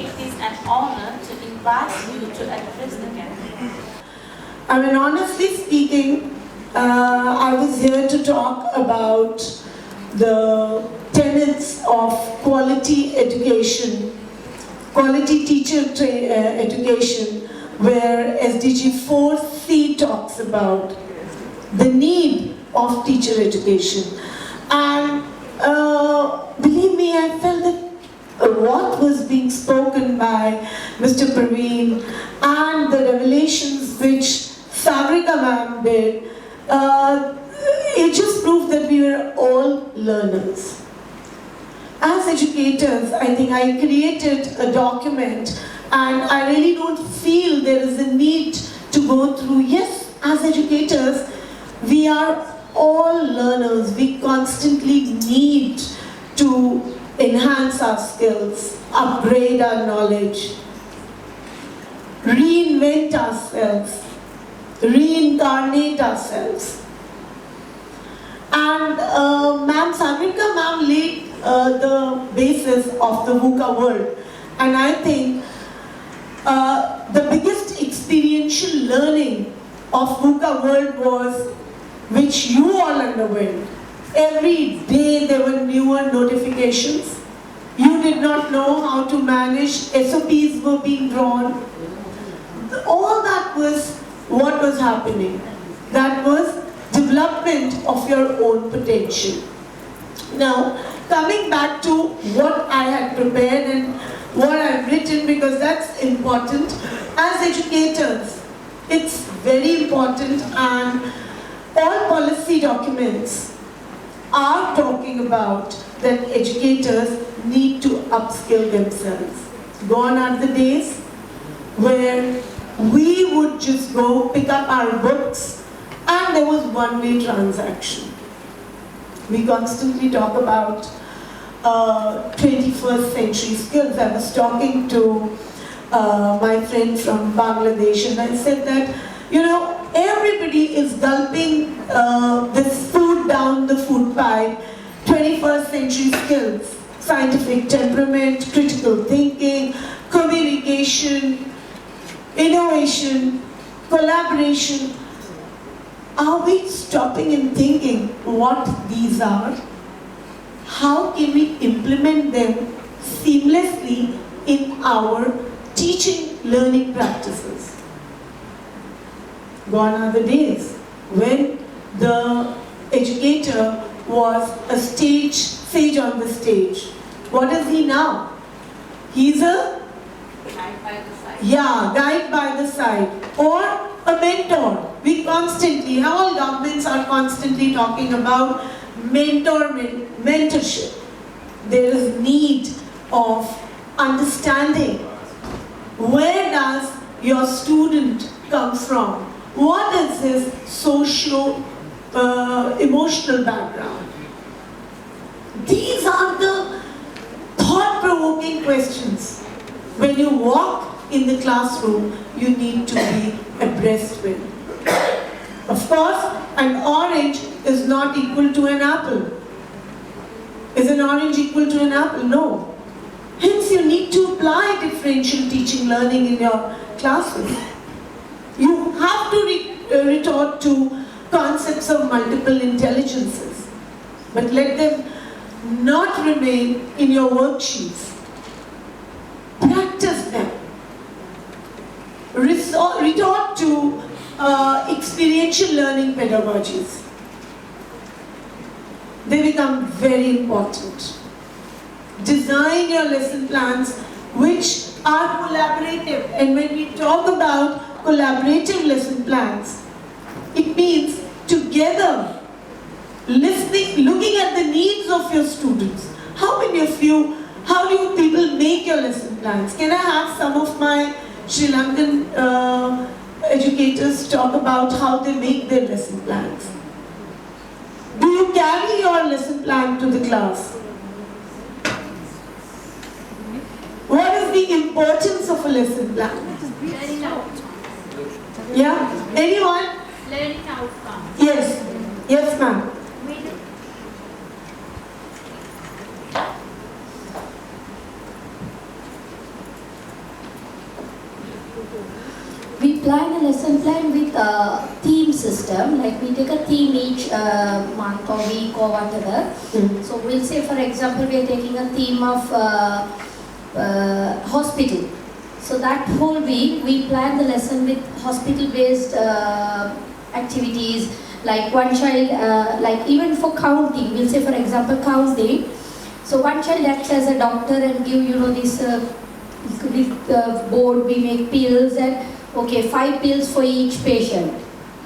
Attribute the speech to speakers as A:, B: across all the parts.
A: it is an honor to invite you to address the gathering.
B: I mean, honestly speaking, I was here to talk about the tenets of quality education, quality teacher education, where SDG 4C talks about the need of teacher education. And believe me, I felt that what was being spoken by Mr. Praveen and the revelations which Sagrika ma'am did, it just proved that we were all learners. As educators, I think I created a document and I really don't feel there is a need to go through. Yes, as educators, we are all learners. We constantly need to enhance our skills, upgrade our knowledge, reinvent ourselves, reincarnate ourselves. And Ma'am Sagrika ma'am laid the basis of the VUCA world. And I think the biggest experiential learning of VUCA world was, which you all underwent. Every day there were newer notifications. You did not know how to manage, SOPs were being drawn. All that was what was happening. That was development of your own potential. Now, coming back to what I had prepared and what I've written, because that's important. As educators, it's very important, and all policy documents are talking about that educators need to upskill themselves. Gone are the days where we would just go pick up our books and there was one-way transaction. We constantly talk about 21st century skills. I was talking to my friend from Bangladesh and I said that, you know, everybody is gulping this food down the food pipe. 21st century skills, scientific temperament, critical thinking, communication, innovation, collaboration. Are we stopping and thinking what these are? How can we implement them seamlessly in our teaching learning practices? Gone are the days when the educator was a sage on the stage. What is he now? He's a
A: Guide by the side.
B: Yeah, guide by the side, or a mentor. We constantly, all governments are constantly talking about mentorship. There is need of understanding where does your student come from? What is his socio-emotional background? These are the thought-provoking questions. When you walk in the classroom, you need to be abreast with. Of course, an orange is not equal to an apple. Is an orange equal to an apple? No. Hence, you need to apply differential teaching learning in your classroom. You have to retort to concepts of multiple intelligences, but let them not remain in your worksheets. Practice them. Retort to experiential learning pedagogies. They become very important. Design your lesson plans which are collaborative. And when we talk about collaborative lesson plans, it means together, listening, looking at the needs of your students. How do you people make your lesson plans? Can I have some of my Sri Lankan educators talk about how they make their lesson plans? Do you carry your lesson plan to the class? What is the importance of a lesson plan?
A: Learning outcome.
B: Yeah? Anyone?
A: Learning outcome.
B: Yes. Yes, ma'am.
C: We plan a lesson plan with a theme system, like we take a theme each month or week or whatever. So we'll say, for example, we are taking a theme of hospital. So that whole week we plan the lesson with hospital-based activities, like one child, like even for counting, we'll say for example counting. So one child acts as a doctor and give, you know, this board, we make pills and okay, 5 pills for each patient.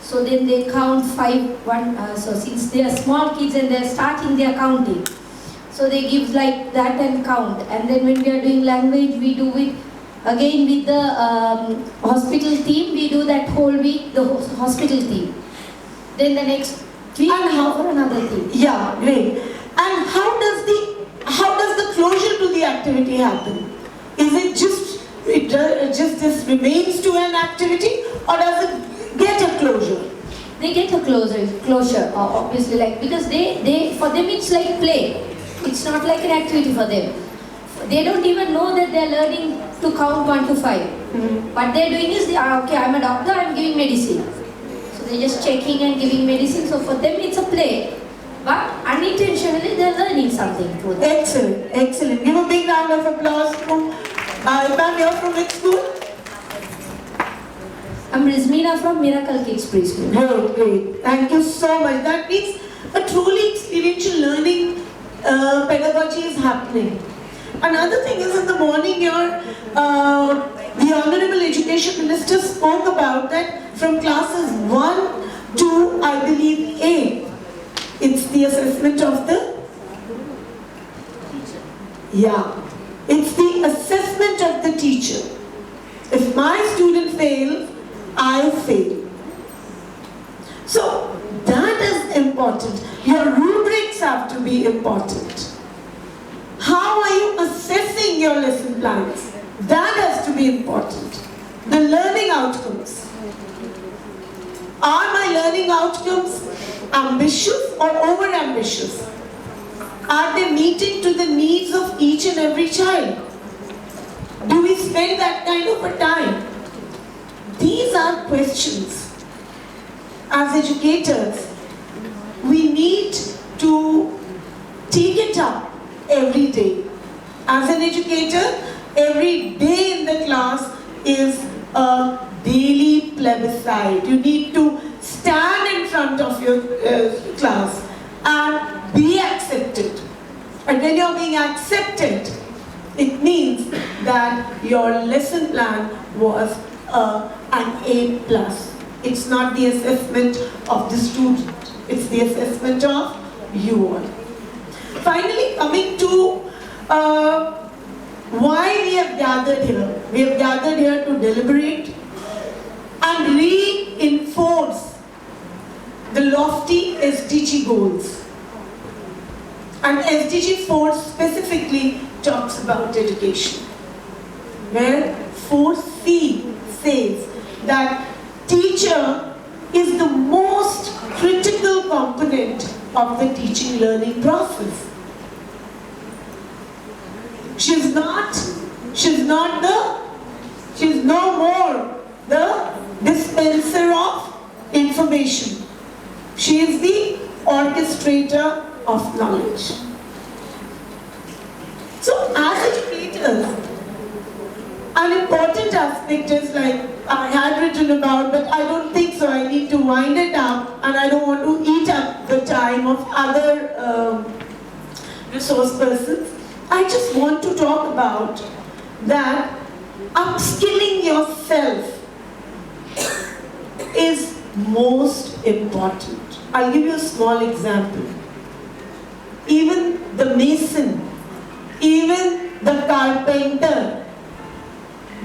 C: So then they count 5, so since they are small kids and they are starting their counting. So they give like that and count. And then when we are doing language, we do it again with the hospital theme, we do that whole week, the hospital theme. Then the next week we go for another theme.
B: Yeah, great. And how does the closure to the activity happen? Is it just this remains to an activity, or does it get a closure?
C: They get a closure, obviously, like because they for them it's like play. It's not like an activity for them. They don't even know that they're learning to count 1 to 5. What they're doing is, okay, I'm a doctor, I'm giving medicine. So they're just checking and giving medicine. So for them it's a play. But unintentionally they're learning something through that.
B: Excellent, excellent. Give a big round of applause to Ma'am, you're from which school?
C: I'm Rizmina from Miracle Kids Preschool.
B: Great, great. Thank you so much. That means a truly experiential learning pedagogy is happening. Another thing is, in the morning here, the Honorable Education Minister spoke about that from classes 1 to, I believe, 8. It's the assessment of the... Yeah. It's the assessment of the teacher. If my student fails, I fail. So that is important. Your rubrics have to be important. How are you assessing your lesson plans? That has to be important. The learning outcomes. Are my learning outcomes ambitious or over-ambitious? Are they meeting to the needs of each and every child? Do we spend that kind of a time? These are questions. As educators, we need to take it up every day. As an educator, every day in the class is a daily plebiscite. You need to stand in front of your class and be accepted. And when you're being accepted, it means that your lesson plan was an A+. It's not the assessment of the student, it's the assessment of you all. Finally, coming to why we have gathered here. We have gathered here to deliberate and reinforce the lofty SDG goals. And SDG 4 specifically talks about education, where 4C says that teacher is the most critical component of the teaching learning process. She's no more the dispenser of information. She is the orchestrator of knowledge. So as educators, an important aspect is, like I had written about, but I don't think so, I need to wind it up, and I don't want to eat up the time of other resource persons. I just want to talk about that upskilling yourself is most important. I'll give you a small example. Even the mason, even the carpenter,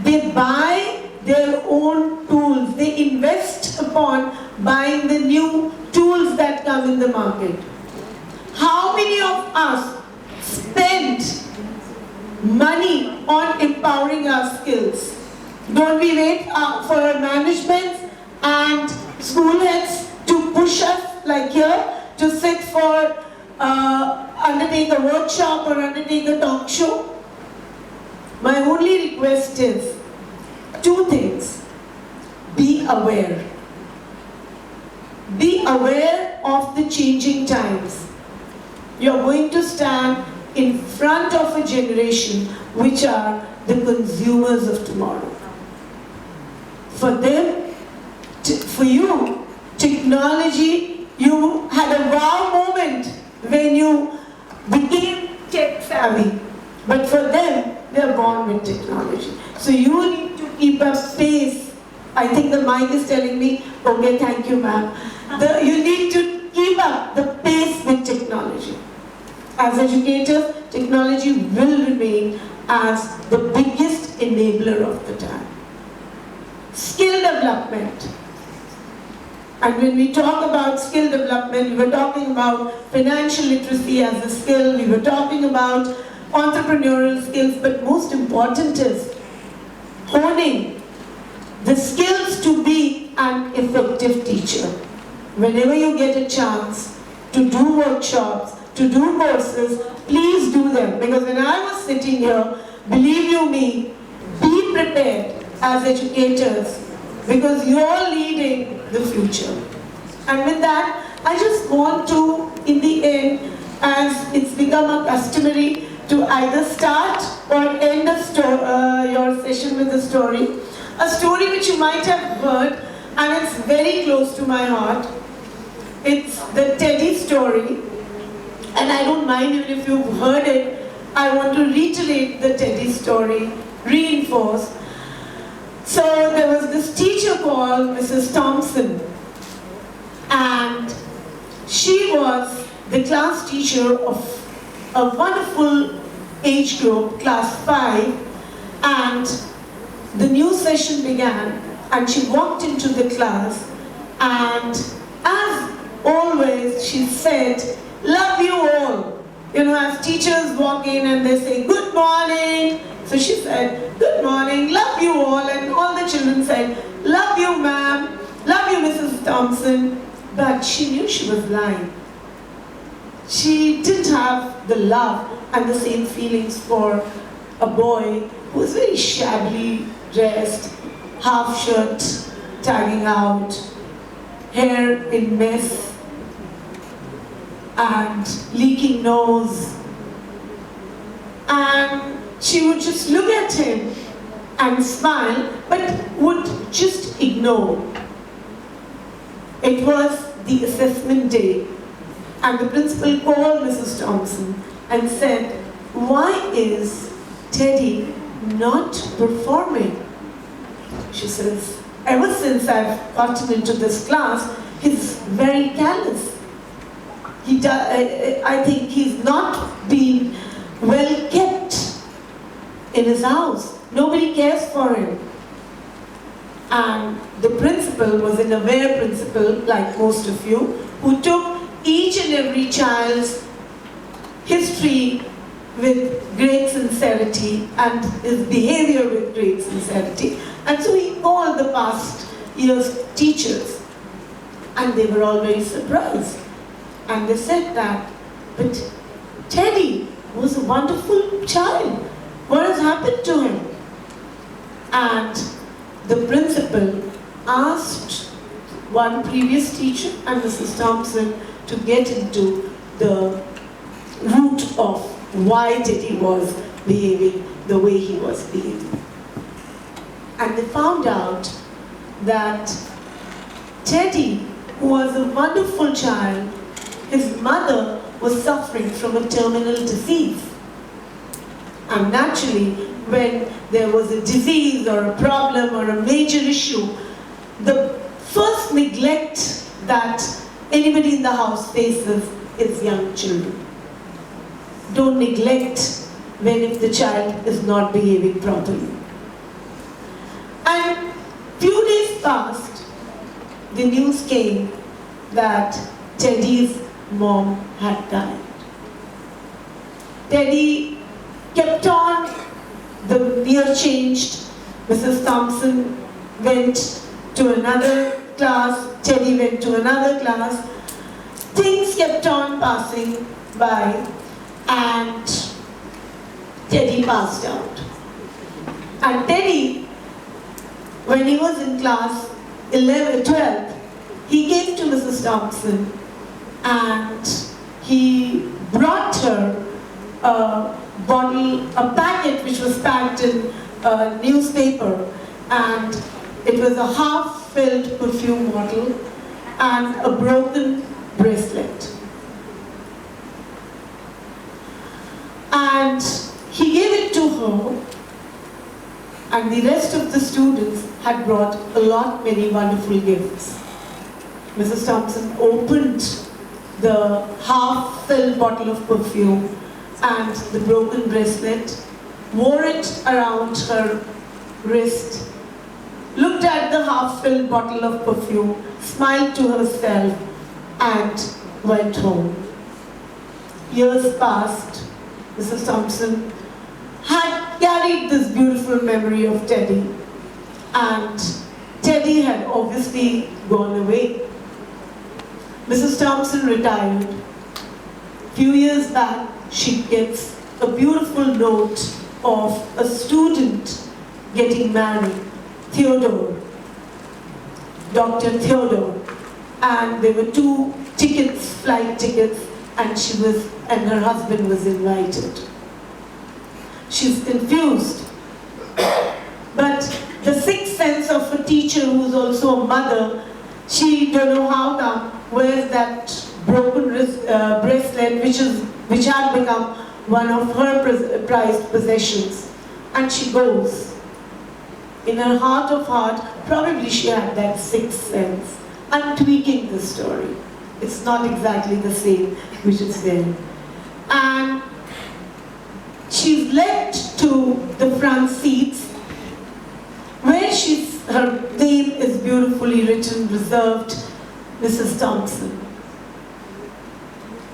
B: they buy their own tools. They invest upon buying the new tools that come in the market. How many of us spend money on empowering our skills? Don't we wait for our management and school heads to push us, like here, to sit for undertake a workshop or undertake a talk show? My only request is two things. Be aware. Be aware of the changing times. You're going to stand in front of a generation which are the consumers of tomorrow. For them, for you, technology, you had a wow moment when you became tech savvy. But for them, they're born with technology. So you need to keep up pace. I think the mic is telling me, okay, thank you, ma'am. You need to keep up the pace with technology. As educators, technology will remain as the biggest enabler of the time. Skill development. And when we talk about skill development, we were talking about financial literacy as a skill, we were talking about entrepreneurial skills, but most important is honing the skills to be an effective teacher. Whenever you get a chance to do workshops, to do courses, please do them. Because when I was sitting here, believe you me, be prepared as educators, because you're leading the future. And with that, I just want to, in the end, as it's become a customary, to either start or end your session with a story. A story which you might have heard, and it's very close to my heart. It's the Teddy story. And I don't mind even if you've heard it, I want to reiterate the Teddy story, reinforce. So there was this teacher called Mrs. Thompson, and she was the class teacher of a wonderful age group, class 5, and the new session began, and she walked into the class, and as always she said, "Love you all." You know, as teachers walk in and they say, "Good morning." So she said, "Good morning, love you all." And all the children said, "Love you, ma'am, love you, Mrs. Thompson." But she knew she was lying. She didn't have the love and the same feelings for a boy who was very shabbily dressed, half shirt tagging out, hair in mess, and leaking nose. And she would just look at him and smile, but would just ignore. It was the assessment day, and the principal called Mrs. Thompson and said, "Why is Teddy not performing?" She says, "Ever since I've gotten into this class, he's very callous. I think he's not been well kept in his house. Nobody cares for him." And the principal was an aware principal, like most of you, who took each and every child's history with great sincerity and his behavior with great sincerity. And so he called the past year's teachers, and they were all very surprised. And they said that, "But Teddy was a wonderful child. What has happened to him?" And the principal asked one previous teacher and Mrs. Thompson to get into the root of why Teddy was behaving the way he was behaving. And they found out that Teddy, who was a wonderful child, his mother was suffering from a terminal disease. And naturally, when there was a disease or a problem or a major issue, the first neglect that anybody in the house faces is young children. Don't neglect when if the child is not behaving properly. And few days passed, the news came that Teddy's mom had died. Teddy kept on, the year changed, Mrs. Thompson went to another class, Teddy went to another class. Things kept on passing by, and Teddy passed out. And Teddy when he was in class 12th, he came to Mrs. Thompson and he brought her a packet which was packed in a newspaper, and it was a half-filled perfume bottle and a broken bracelet. And he gave it to her, and the rest of the students had brought many wonderful gifts. Mrs. Thompson opened the half-filled bottle of perfume and the broken bracelet, wore it around her wrist, looked at the half-filled bottle of perfume, smiled to herself, and went home. Years passed. Mrs. Thompson had carried this beautiful memory of Teddy, and Teddy had obviously gone away. Mrs. Thompson retired. Few years back, she gets a beautiful note of a student getting married, Theodore, Dr. Theodore, and there were 2 tickets, flight tickets, and her husband was invited. She's confused, but the sixth sense of a teacher who's also a mother, she don't know how come, wears that broken bracelet which had become one of her prized possessions, and she goes. In her heart of heart, probably she had that sixth sense. I'm tweaking the story. It's not exactly the same which is there. And she's led to the front seats where her name is beautifully written, reserved, Mrs. Thompson.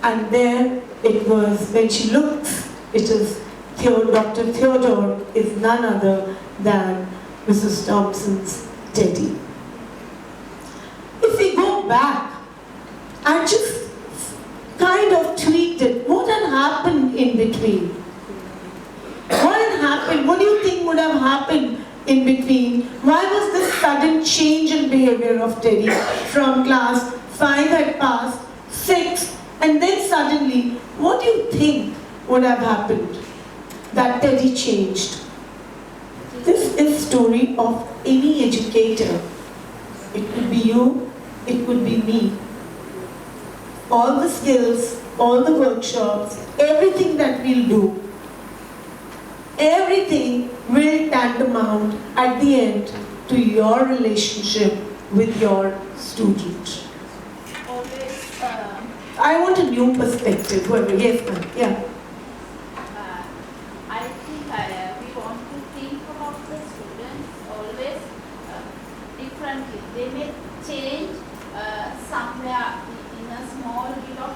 B: And there it was, when she looks, it is Dr. Theodore is none other than Mrs. Thompson's Teddy. If we go back, I just kind of tweaked it. What had happened in between? What had happened? What do you think would have happened in between? Why was this sudden change in behavior of Teddy from class 5 had passed, 6, and then suddenly, what do you think would have happened that Teddy changed? This is story of any educator. It could be you, it could be me. All the skills, all the workshops, everything that we'll do, everything will tantamount at the end to your relationship with your student.
A: Always,
B: I want a new perspective. Whoever, yes, ma'am. Yeah.
A: I think we want to think about the students always differently. They may change somewhere in a small bit of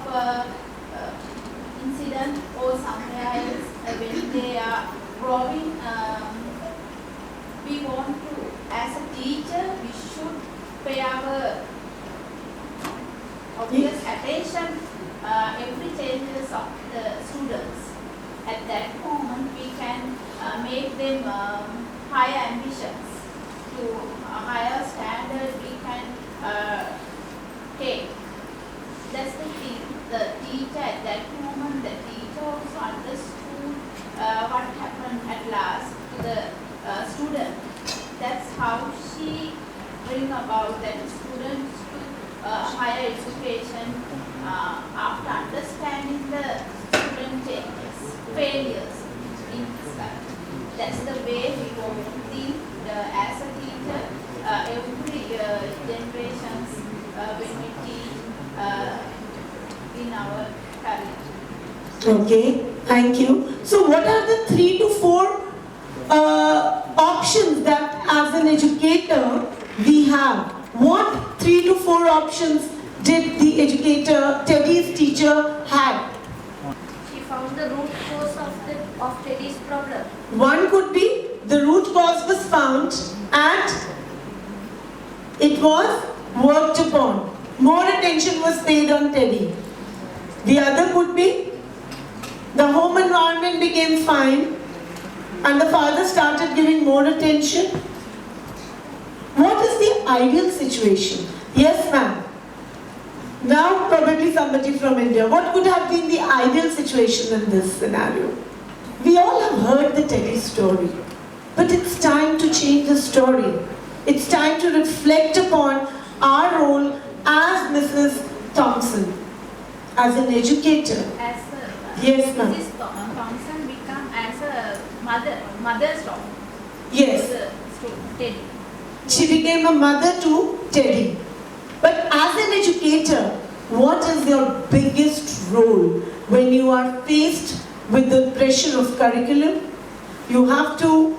A: incident or somewhere else when they are growing. We want to, as a teacher, we should pay our obvious attention every changes of the students. At that moment, we can make them higher ambitions, to a higher standard we can take. That's the thing. The teacher at that moment, the teacher also understood what happened at last to the student. That's how she bring about that students to higher education after understanding the student changes, failures in his life. That's the way we want to think as a teacher. Every generations when we teach in our career.
B: Okay, thank you. So what are the 3 to 4 options that as an educator we have? What 3 to 4 options did the educator, Teddy's teacher, had?
C: She found the root cause of Teddy's problem.
B: One could be the root cause was found and it was worked upon. More attention was paid on Teddy. The other could be the home environment became fine and the father started giving more attention. ideal situation? Yes, ma'am. Now probably somebody from India. What could have been the ideal situation in this scenario? We all have heard the Teddy story, but it's time to change the story. It's time to reflect upon our role as Mrs. Thompson, as an educator.
A: As
B: Yes, ma'am.
A: Mrs. Thompson become as a mother's role.
B: Yes.
A: To the Teddy.
B: She became a mother to Teddy. But as an educator, what is your biggest role when you are faced with the pressure of curriculum? You have to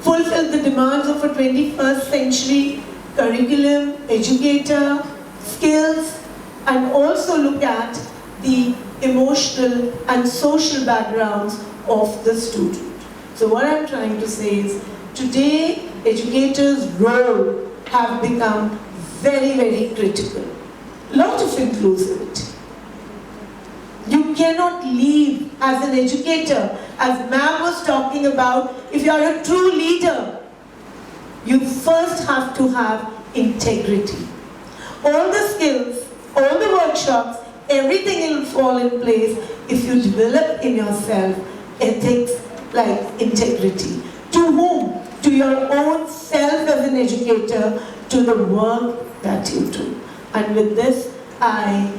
B: fulfill the demands of a 21st century curriculum, educator, skills, and also look at the emotional and social backgrounds of the student. So what I'm trying to say is, today educators' role have become very, very critical. Lot of inclusivity. You cannot leave as an educator, as ma'am was talking about, if you are a true leader, you first have to have integrity. All the skills, all the workshops, everything will fall in place if you develop in yourself ethics like integrity. To whom? To your own self as an educator, to the work that you do. And with this, I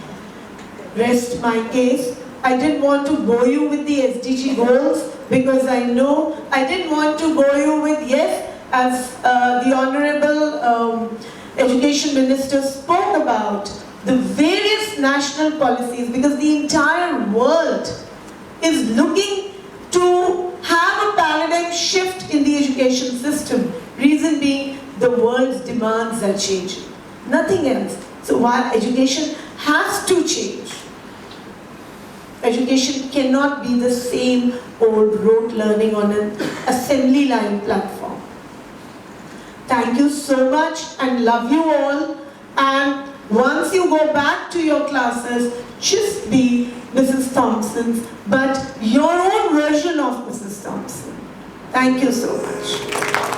B: rest my case. I didn't want to bore you with the SDG goals because I know I didn't want to bore you with, yes, as the Honorable Education Minister spoke about, the various national policies, because the entire world is looking to have a paradigm shift in the education system. Reason being, the world's demands are changing. Nothing else. So while education has to change, education cannot be the same old rote learning on an assembly line platform. Thank you so much and love you all. And once you go back to your classes, just be Mrs. Thompson's, but your own version of Mrs. Thompson. Thank you so much.